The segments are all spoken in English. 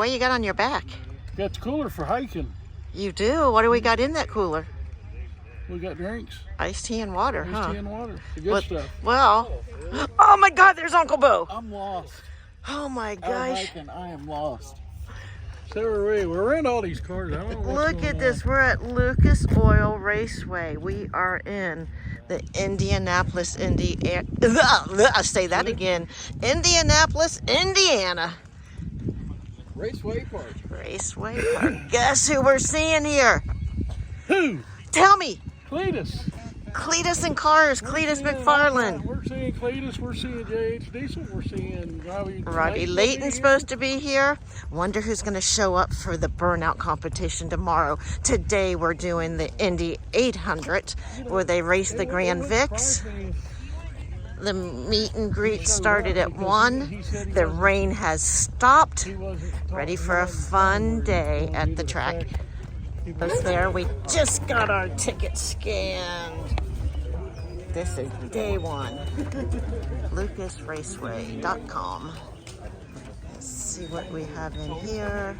What you got on your back? Got the cooler for hiking. You do? What do we got in that cooler? We got drinks. Iced tea and water, huh? Iced tea and water. The good stuff. Well, oh my God, there's Uncle Bo. I'm lost. Oh my Out gosh. hiking, I am lost. So are we. We're in all these cars. I don't know what's Look at going this. We're at Lucas Oil Raceway. We are in the Indianapolis, say that again. Indianapolis, Indiana. Raceway Park. Raceway Park. Guess who we're seeing here? Who? Tell me. Cleetus. Cleetus and Cars. Cleetus McFarland. We're seeing Cleetus. We're seeing J.H. Diesel. We're seeing Robby Leighton's supposed to be here. Wonder who's going to show up for the burnout competition tomorrow. Today we're doing the Indy 800 where they race the Grand Vix. The meet and greet started at 1. The rain has stopped. Ready for a fun day at the track. Was there. We just got our ticket scanned. This is day 1. LucasRaceway.com. Let's see what we have in here.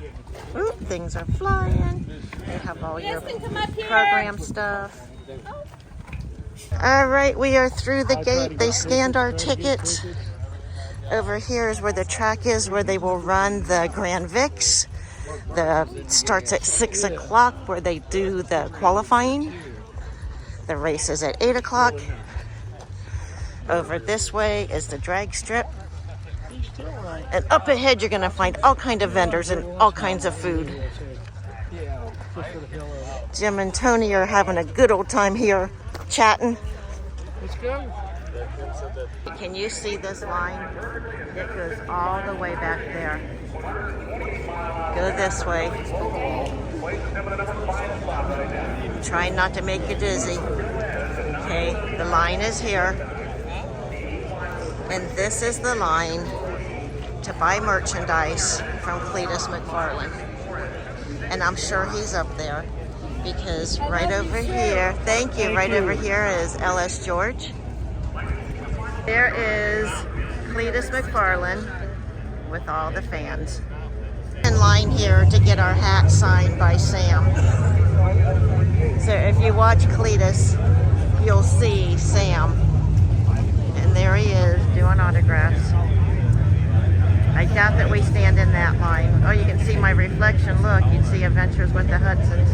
Oop, things are flying. They have all your program stuff. All right, we are through the gate. They scanned our ticket. Over here is where the track is, where they will run the Grand Vix. Starts at 6 o'clock where they do the qualifying. The race is at 8 o'clock. Over this way is the drag strip. And up ahead you're going to find all kinds of vendors and all kinds of food. Jim and Tony are having a good old time here chatting. Let's go. Can you see this line? It goes all the way back there. Go this way. Try not to make you dizzy. Okay, the line is here. And this is the line to buy merchandise from Cleetus McFarland. And I'm sure he's up there because right over here, thank you, right over here is LS George. There is Cleetus McFarland with all the fans. In line here to get our hat signed by Sam. So if you watch Cleetus, you'll see Sam. And there he is doing autographs. I doubt that we stand in that line. Oh, you can see my reflection. Look, you can see Adventures with the Hudsons.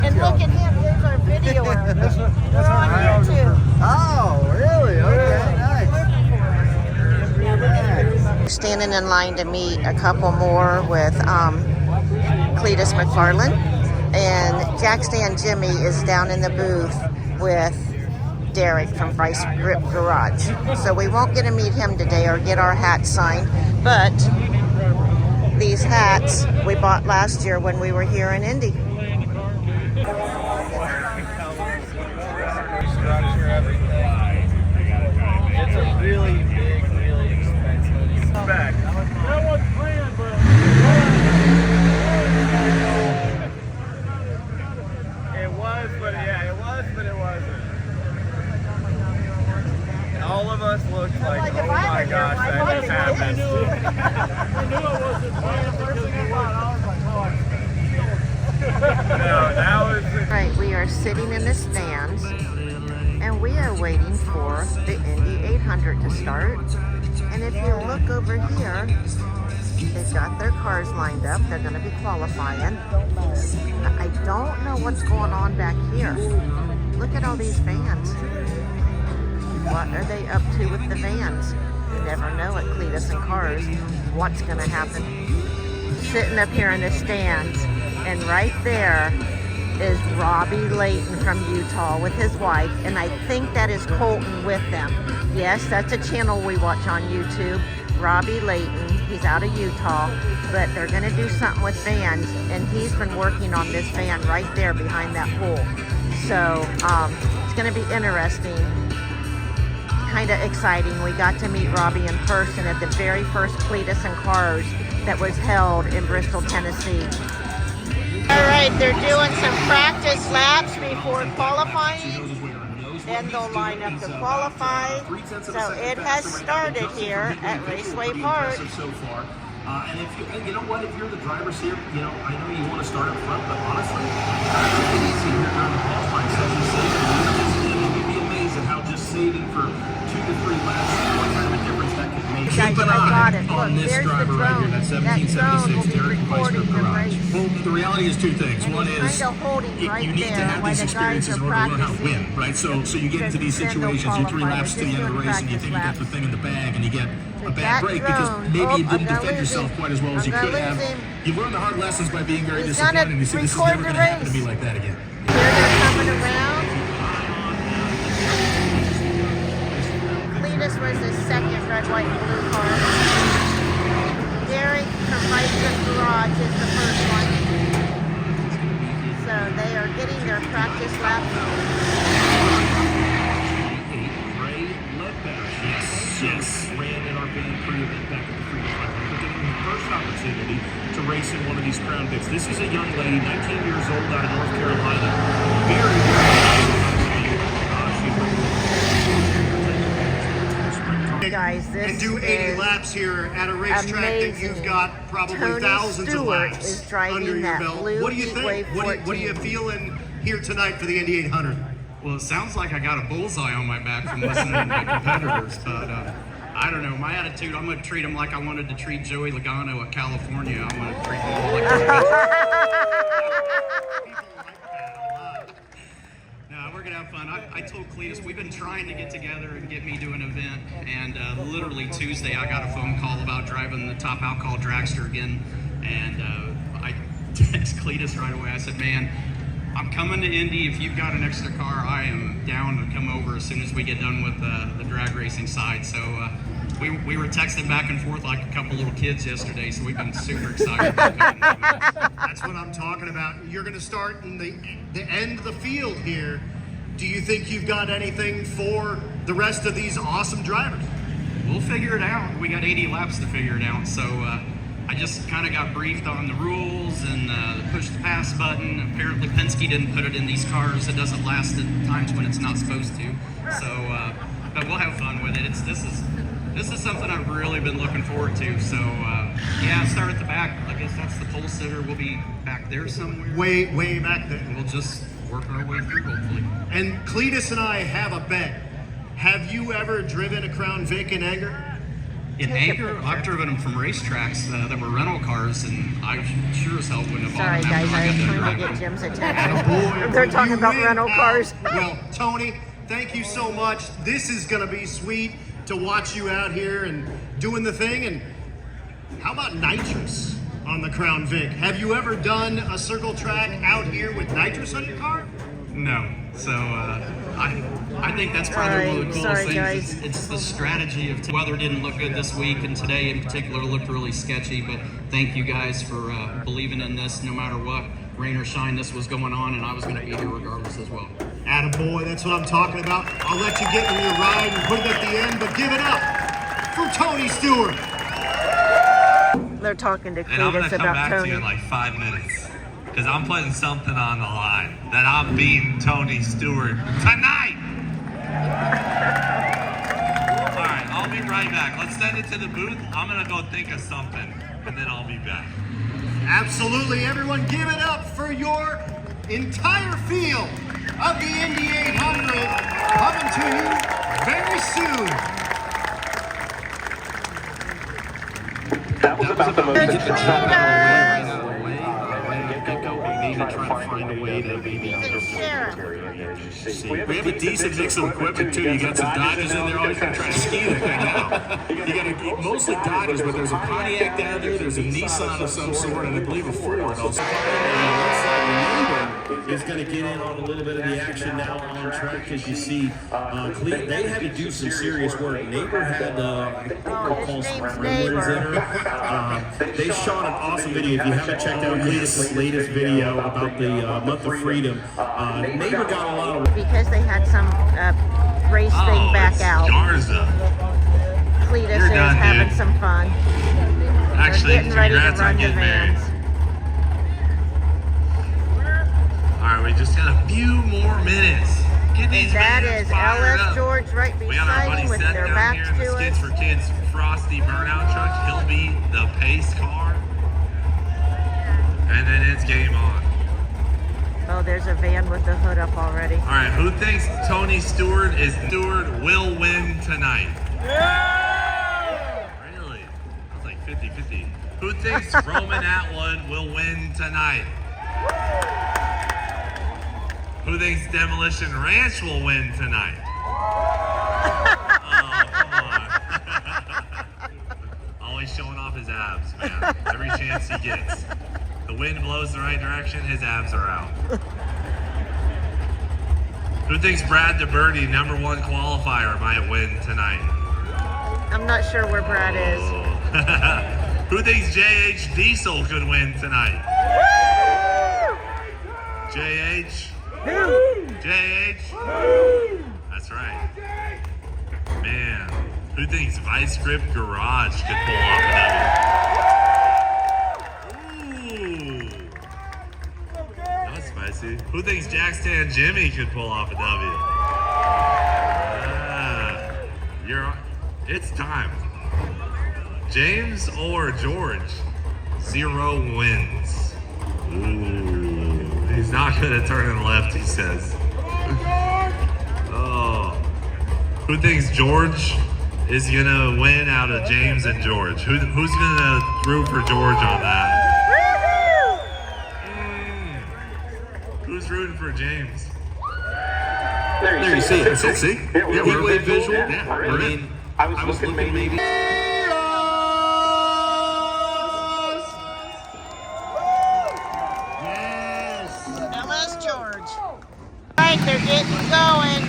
And look at him, here's our video. We're on YouTube. Oh, really? Okay, nice. We're standing in line to meet a couple more with Cleetus McFarland. And Jack Stand Jimmy is down in the booth with Derek from Bryce Grip Garage. So we won't get to meet him today or get our hats signed, but these hats we bought last year when we were here in Indy. It's a really big, really expensive bag. That wasn't planned, but It was, but yeah, it was, but it wasn't. All of us looked like, oh my gosh, that just happened. I knew it wasn't planned. First thing I thought, I was like, oh, No, that was Right, we are sitting in the stands and we are waiting for the Indy 800 to start. And if you look over here, they've got their cars lined up. They're going to be qualifying. I don't know what's going on back here. Look at all these vans. What are they up to with the vans? You never know at Cleetus and Cars what's going to happen. Sitting up here in the stands, and right there is Robby Leighton from Utah with his wife, and I think that is Colton with them. Yes, that's a channel we watch on YouTube, Robby Leighton. He's out of Utah, but they're going to do something with vans, and he's been working on this van right there behind that pool. So it's going to be interesting, kind of exciting. We got to meet Robby in person at the very first Cleetus and Cars that was held in Bristol, Tennessee. All right, they're doing some practice laps before qualifying. Then they'll line up to qualify. So it has started here at Raceway Park. And if you know what, if you're the driver's here, you know, I know you want to start up front, but honestly, it's easy here during the qualifying session. You'd be amazed at how just saving for 2 to 3 laps, what kind of a difference that could make. Guys, Keep an I got eye it. on Look, this there's driver the right here, drone. that That drone will 1776 be Derek recording the Garage. race. Well, the reality is 2 things. And One he's is kind of holding right you need to there have while these the guys experiences are in order to learn how to practicing. win, right? So you get into these Then they'll situations, you're 3 qualify. laps to They're the end of the just race, and you doing think you got the practice thing in the bag, and you get a bad That break because drone. maybe you I'm didn't gonna defend lose yourself him. quite as well as you I'm could gonna have. lose him. You learn the hard lessons by being very He's gonna disappointed. You see, this is record never the going to happen to race. me like that again. Here they're coming around. Cleetus was the second red, white, and blue car. Derek from Raceway Garage is the first one. So they are getting their practice lap. Yes, ran in our van crew event back at the Freedom 500. We're getting the first opportunity to race in one of these Crown Vics. This is a young lady, 19 years old, out of North Carolina. Guys, this and do 80 is laps here at a racetrack amazing. that you've got probably Tony thousands Stewart of laps is driving under your that belt. blue What do you Heatwave think? What are you 14. feeling here tonight for the Indy 800? Well, it sounds like I got a bullseye on my back from listening to my competitors, but I don't know. My attitude, I'm going to treat them like I wanted to treat Joey Logano at California. I'm going to treat them all like No, we're going to have fun. I told Cleetus, we've been trying to get together and get me to an event, and literally Tuesday I got a phone call about driving the top alcohol dragster again, and I text Cleetus right away. I said, man, I'm coming to Indy. If you've got an extra car, I am down to come over as soon as we get done with the drag racing side. So we were texting back and forth like a couple little kids yesterday, so we've been super excited about coming. That's what I'm talking about. You're going to start in the end of the field here. Do you think you've got anything for the rest of these awesome drivers? We'll figure it out. We got 80 laps to figure it out. So I just kind of got briefed on the rules and the push the pass button. Apparently Penske didn't put it in these cars. It doesn't last at times when it's not supposed to. So, but we'll have fun with it. This is something I've really been looking forward to. So yeah, start at the back. I guess that's the pole sitter. We'll be back there somewhere. Way back there. We'll just work our way through, hopefully. And Cleetus and I have a bet. Have you ever driven a Crown Vic in anger? In anger, I've driven them from racetracks that were rental cars, and I sure as hell wouldn't have bought Sorry them guys, after I I was got done trying to driving get them. Jim's attention. Boy, They're talking you about win rental out. cars. Well, Tony, thank you so much. This is going to be sweet to watch you out here and doing the thing. And how about nitrous on the Crown Vic? Have you ever done a circle track out here with nitrous on your car? No. So I think that's probably one of the coolest Sorry, things. guys. It's the strategy of weather didn't look good this week, and today in particular looked really sketchy. But thank you guys for believing in this. No matter what, rain or shine, this was going on, and I was going to be here regardless as well. Attaboy, that's what I'm talking about. I'll let you get in your ride and put it at the end, but give it up for Tony Stewart. They're talking to And I'm going Cleetus to come about back to Tony. you in like 5 minutes. Because I'm putting something on the line. That I'm beating Tony Stewart tonight. All right, I'll be right back. Let's send it to the booth. I'm going to go think of something, and then I'll be back. Absolutely, everyone give it up for your entire field of the Indy 800 coming to you very soon. That was about the most It's exciting Cleetus! Maybe try to find a way to maybe we have a decent mix of equipment too. You got some Dodges in there. Always gonna try to ski the thing now. You got mostly Dodges, but there's a Pontiac down there. There's a Nissan of some sort, and I believe a Ford also. is going to get in on a little bit of the action now on track. As you see, they had to do some serious work. Neighbor had, I think we'll call some gremlins in her. They shot an awesome video. If you haven't checked out Cleetus' latest video about the month of freedom, Neighbor got a lot of... Because they had some race thing back out. Garza. Cleetus You're is done, having dude. some fun. Actually, They're getting ready to congrats run on the getting married. vans. All right, we just got a few more minutes. Get these That vans is fired LS up. George right We got our beside buddy him with Seth their down backs here in the to Skids us. for Kids Frosty Burnout Truck. He'll be the pace car. And then it's game on. Oh, there's a van with the hood up already. All right, who thinks Tony Stewart will win tonight? Yeah! Really? I was like 50-50. Who thinks Roman Atwood will win tonight? Who thinks Demolition Ranch will win tonight? Oh, come on. Always showing off his abs, man. Every chance he gets. The wind blows the right direction, his abs are out. Who thinks Brad DeBerti, #1 qualifier, might win tonight? I'm not sure where Brad is. Oh. Who thinks JH Diesel could win tonight? JH? JH? That's right. Man, who thinks Vice Grip Garage could pull off a W? Ooh. That's spicy. Who thinks Jackstand Jimmy could pull off a W? It's time. James or George? 0 wins. Ooh. He's not gonna turn left, he says. Oh. Who thinks George is gonna win out of James and George? Who's gonna root for George on that? Who's rooting for James? There you see it. See? Yeah, Heat visual. Yeah, I mean, I was looking maybe. LS George. All right, they're getting going.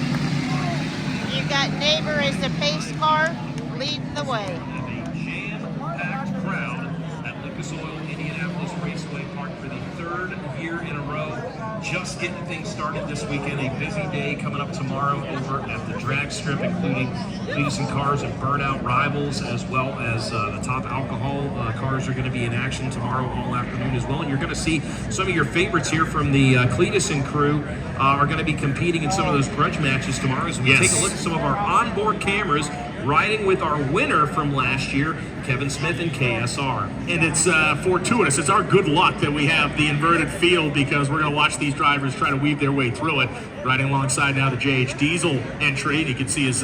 You got Neighbor as the pace car leading the way. A jam-packed crowd at Lucas Oil Indianapolis Raceway Park for the 3rd year in a row. Just getting things started this weekend. A busy day coming up tomorrow over at the drag strip, including Cleetus and Cars and Burnout Rivals, as well as the Top Alcohol cars are going to be in action tomorrow all afternoon as well. And you're going to see some of your favorites here from the Cleetus and crew are going to be competing in some of those grudge matches tomorrow. As we take a look at some of our onboard cameras, riding with our winner from last year, Kevin Smith and KSR. And it's fortuitous. It's our good luck that we have the inverted field, because we're going to watch these drivers try to weave their way through it. Riding alongside now the JH Diesel entry. You can see his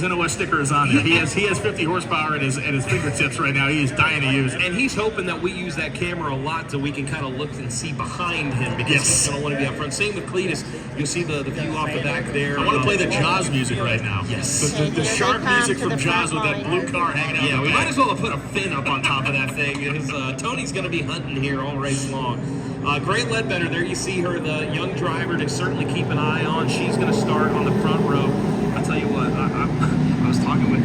NOS sticker is on there. He has 50 horsepower at his fingertips right now. He is dying to use it. And he's hoping that we use that camera a lot so we can kind of look and see behind him, because he's going to want to be up front. Same with Cleetus. You'll see the view off the back there. I want to play the Jaws music right now. Yes. The shark music from Jaws with that blue car hanging out. Yeah, we might as well have put a fin up on top of that thing, because Tony's going to be hunting here all race long. Grant Ledbetter, there you see her, the young driver to certainly keep an eye on. She's going to start on the front row. I tell you what, I was talking with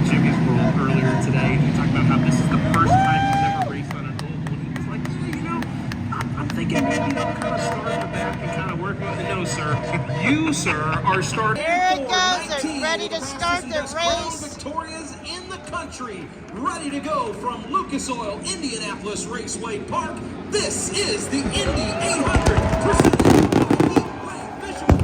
Jimmy's World earlier today. He talked about how this is the first time he's ever raced on an oval. And he's like, yeah, I'm thinking maybe I'll kind of start in the back and kind of work with it. No, sir. You, sir, are starting. Here it goes. They're ready to start the race. Victoria's in the country, ready to go from Lucas Oil Indianapolis Raceway Park. This is the Indy 800 presented by Heat Visual.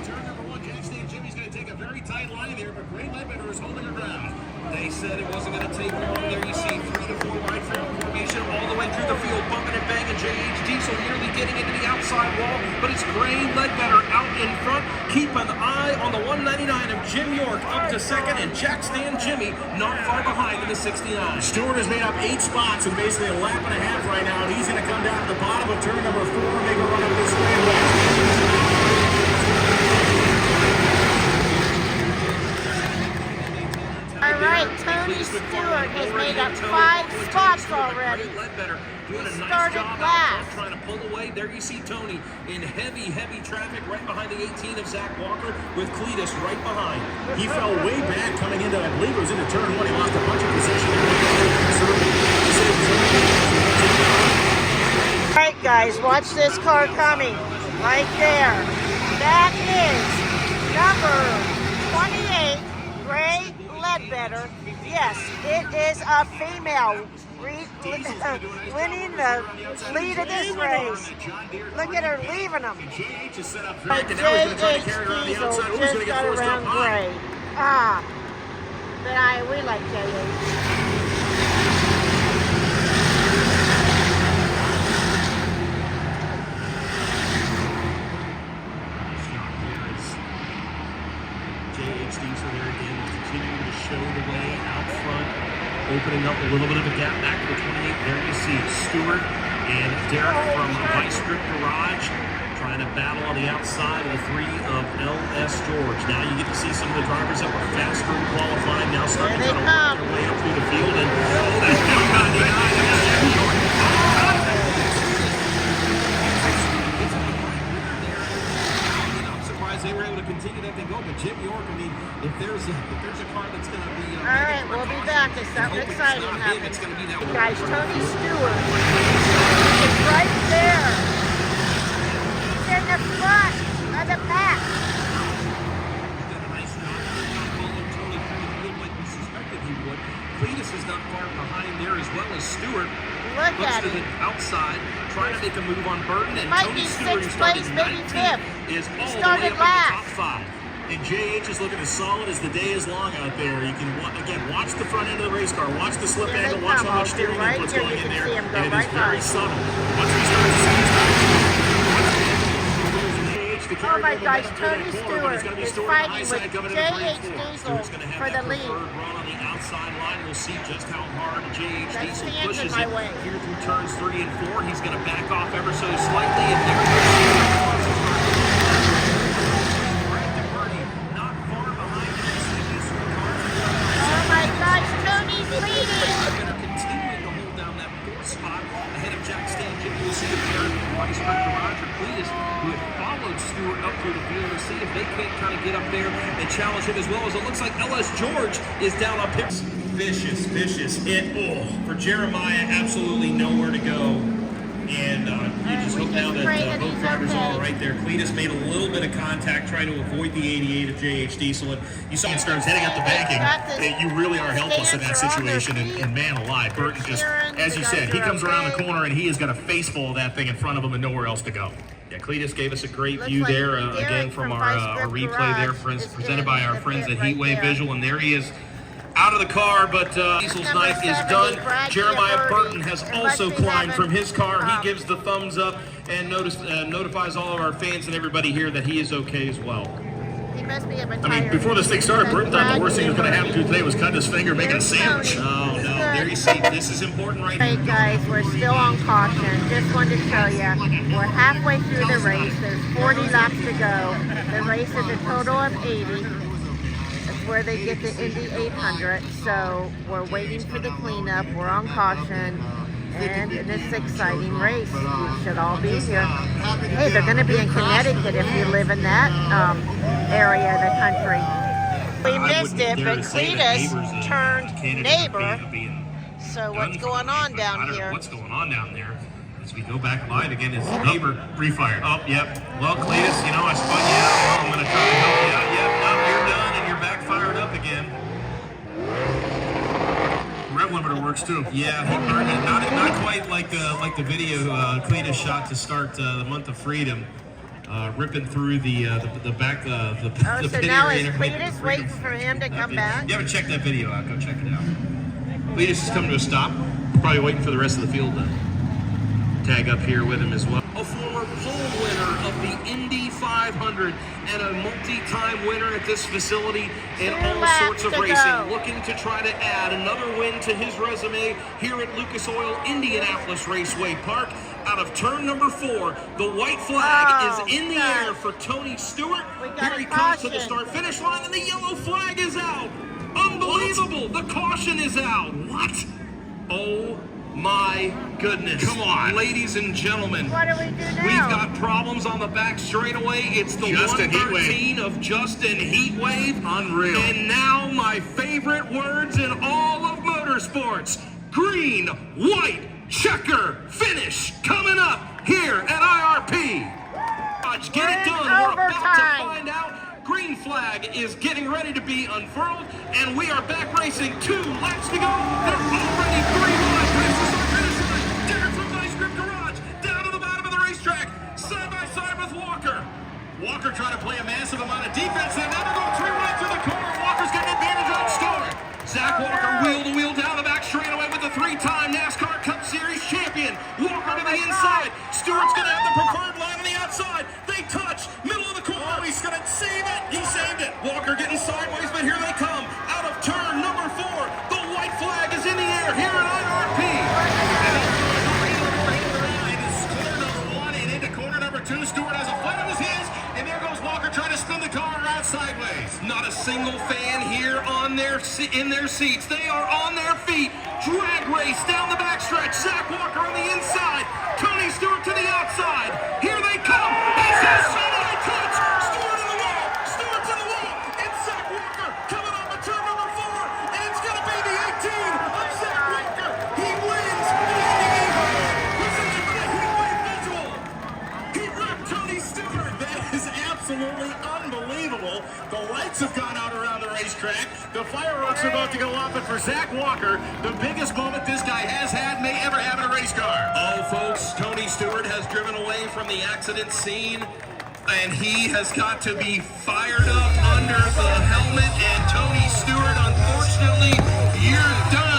Turn number 1, Jackstand Jimmy's going to take a very tight line there, but Grant Ledbetter is holding her ground. They said it wasn't going to take long. There you see 3 to 4 right front formation all the way through the field, bumping and banging. JH Diesel nearly getting into the outside wall, but it's Grant Ledbetter out in front. Keep an eye on the 199 of Jim York up to second, and Jackstand Jimmy not far behind in the 69. Stewart has made up 8 spots and basically a lap and a half right now, and he's going to come down to the bottom of turn number 4, make a run up this straightaway. right, Tony Stewart has made up 5 spots already. Doing a nice started job last. out front, trying to pull away. There you see Tony in heavy traffic right behind the 18 of Zach Walker with Cleetus right behind. He fell way back coming into, I believe it was into turn 1. He lost a bunch of position. All right, guys, watch this car coming right there. That is number 28, Gray Ledbetter. Yes, it is a female winning the lead of this race. Look at her leaving them. JH is set up But back, and now he's going to try to JH carry it around the Diesel outside. Who's going to just get got forced up around high? Gray. But we like JH. JH Diesel there again, continuing to show the way out front, opening up a little bit of a gap back to the 28. There you see Stewart and Derek from Vice Grip Garage trying to battle on the outside of the 3 of LS George. Now you get to see some of the drivers that were faster in qualifying now starting to try to work their way up through the field. And that's down on the they were able to continue that thing go, but Jim York, I mean, if there's a car that's going to be all right, we'll be back. It's something exciting happening. It's going to be that one. Guys, Tony Stewart is right there. He's in the front of the pack. Did a nice job. Followed Tony through the field like we suspected he would. Cleetus is not far behind there as well as Stewart. Look Looks at to the him. outside, trying to make a move on Burton, and Might Tony be Stewart, who 6th started place, maybe 19th, 5th. is all the way Started up in the top last. 5. And JH is looking as solid as the day is long out there. You can, again, watch the front end of the race car, watch the slip Here they angle, watch come. how much I'll do steering right input's here. going You in can there. see 'em go And it right is very by. subtle. Once we start to see Oh my gosh, Tony Stewart is fighting with JH Diesel for the lead. Run on the outside line. We'll see just how hard JH That's Diesel the engine pushes my it way. here through turns 3 and 4. He's going to back off ever so slightly, and there he goes. Not far behind Oh my gosh, Tony's leading. continuing to hold down that 4th spot ahead of Jack Stanchik. You'll see if Derek from Vice Grip Garage or Cleetus, who had followed Stewart up through the field, to see if they can't kind of get up there and challenge him, as well as it looks like LS George is down up here. Vicious hit for Jeremiah. Absolutely nowhere to go. And you just hope now that both drivers are all right there. Cleetus made a little bit of contact trying to avoid the 88 of JH Diesel. And you saw it starts heading up the banking. You really are helpless in that situation. And man alive, Burton just, as you said, he comes around the corner and he has got a face full of that thing in front of him and nowhere else to go. Yeah, Cleetus gave us a great view there, again, from our replay there, presented by our friends at Heatwave Visual. And there he is, out of the car, but Diesel's knife is done. Jeremiah Burton has also climbed from his car. He gives the thumbs up and notifies all of our fans and everybody here that he is okay as well. He must be a I mean, before this thing started, Burton thought the worst thing that was going to happen to him today was cut his finger making a sandwich. Oh, no. There you see. This is important right Hey here. guys, we're still on caution. Just wanted to tell you, we're halfway through the race. There's 40 laps to go. The race is a total of 80. That's where they get the Indy 800. So we're waiting for the cleanup. We're on caution. And it's an exciting race. You should all be here. Hey, they're going to be in Connecticut if you live in that area of the country. We missed it, but Cleetus turned neighbor. So what's going on down here? What's going on down there? As we go back live again, his neighbor refired. Oh, yep. Well, Cleetus, you know, I spun you out. Well, I'm going to try to help you out. Yep, no, you're done, and you're back fired up again. Rev limiter works too. Yeah, he burned it. Not quite like the video Cleetus shot to start the month of freedom, ripping through the back the So now is Cleetus waiting for him to come back? You haven't checked that video out? Go check it out. Cleetus is coming to a stop. Probably waiting for the rest of the field to tag up here with him as well. A former pole winner of the Indy 500 and a multi-time winner at this facility in all sorts of racing, looking to try to add another win to his resume here at Lucas Oil Indianapolis Raceway Park. Out of turn number 4, the white flag is in the air for Tony Stewart. Here he comes to the start-finish line, and the yellow flag is out. Unbelievable. unbelievable. The caution is out. What? Oh my goodness. Come on. Ladies and gentlemen. What do we do now? We've got problems on the back straightaway. It's the Justin 113 of Justin Heatwave. Unreal. And now my favorite words in all of motorsports. Green, white, checker, finish. Coming up here at IRP. Get it done. We're about to find out. Green flag is getting ready to be unfurled, and we are back racing 2 laps to go. They're already 3 wide. Races are finished. Derek from Nice Grip Garage down to the bottom of the racetrack, side by side with Walker. Walker trying to play a massive amount of defense, and now they're going 3 wide through the corner. Walker's getting advantage on Stewart. Zach Walker wheel to wheel down the back straightaway with the 3-time NASCAR Cup Series champion. Walker to the inside. Stewart's going to have the preferred line on the outside. They touch. Middle of the corner. Oh, he's going to save it. He saved it. Walker getting sideways, but here they come. Out of turn number 4. The white flag is in the air here at IRP. Corner number 1 and into corner number 2. Stewart has a fight on his hands, and there goes Walker trying to spin the car around sideways. Not a single fan here on in their seats. They are on their feet. Drag race down the backstretch. Zach Walker on the inside. Tony Stewart to the outside. Here they come. It's a sudden touch. Stewart in the wall. Stewart's in the wall. It's Zach Walker coming on the turn number 4. And it's going to be the 18 of Zach Walker. He wins the 88. Presented by Heatwave Visual. He wrecked Tony Stewart. That is absolutely unbelievable. The lights have gone out around the racetrack. The fireworks are about to go off, and for Zach Walker, the biggest moment this guy has had, may ever have in a race car. Oh, folks, Tony Stewart has driven away from the accident scene, and he has got to be fired up under the helmet. And Tony Stewart, unfortunately, you're done.